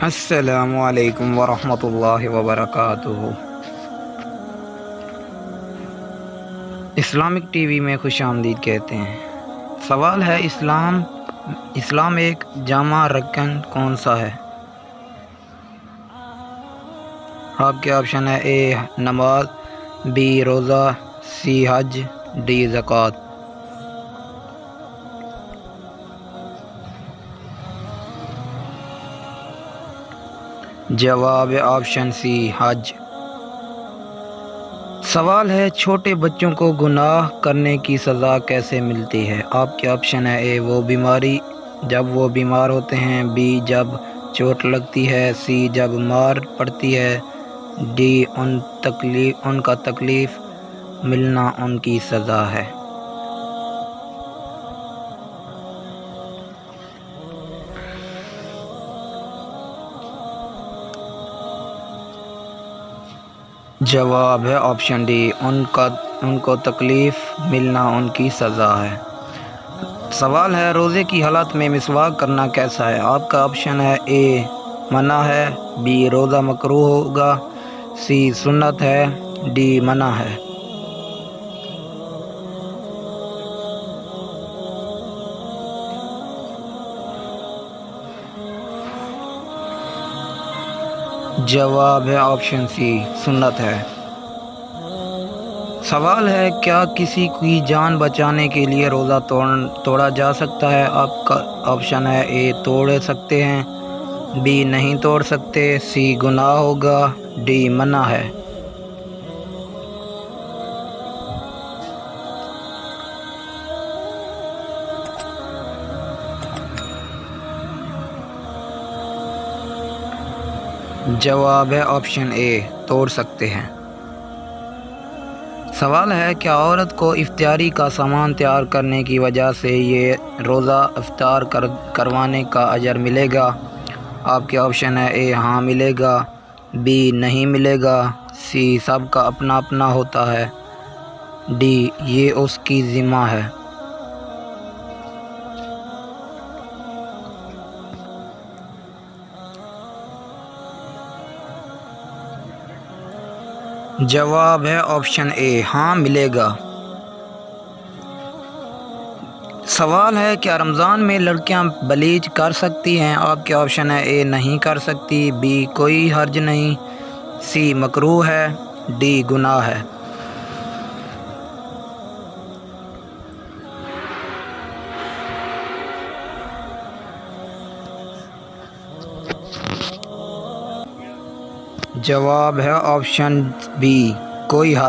अस्सलामु अलैकुम वरहमतुल्लाहि वबरकातुहू। इस्लामिक टीवी में खुशामदीद कहते हैं। सवाल है, इस्लाम एक जामा रकन कौन सा है? आपके ऑप्शन है ए नमाज, बी रोज़ा, सी हज, डी ज़कात। जवाब ऑप्शन सी हज। सवाल है, छोटे बच्चों को गुनाह करने की सज़ा कैसे मिलती है? आपके ऑप्शन है ए जब वो बीमार होते हैं, बी जब चोट लगती है, सी जब मार पड़ती है, डी उनका तकलीफ़ मिलना उनकी सज़ा है। जवाब है ऑप्शन डी, उनको तकलीफ़ मिलना उनकी सज़ा है। सवाल है, रोज़े की हालत में मिसवाक करना कैसा है? आपका ऑप्शन है ए मना है, बी रोज़ा मकरूह होगा, सी सुन्नत है, डी मना है। जवाब है ऑप्शन सी सुन्नत है। सवाल है, क्या किसी की जान बचाने के लिए रोज़ा तोड़ा जा सकता है? आपका ऑप्शन है ए तोड़ सकते हैं, बी नहीं तोड़ सकते, सी गुनाह होगा, डी मना है। जवाब है ऑप्शन ए तोड़ सकते हैं। सवाल है, क्या औरत को इफ्तारी का सामान तैयार करने की वजह से ये रोज़ा इफ्तार करवाने का अजर मिलेगा? आपके ऑप्शन है ए हाँ मिलेगा, बी नहीं मिलेगा, सी सबका अपना अपना होता है, डी ये उसकी ज़िम्मा है। जवाब है ऑप्शन ए हाँ मिलेगा। सवाल है, क्या रमज़ान में लड़कियां ब्लीच कर सकती हैं? आपके ऑप्शन है ए नहीं कर सकती, बी कोई हर्ज नहीं, सी मकरूह है, डी गुनाह है। जवाब है ऑप्शन बी कोई हर्ज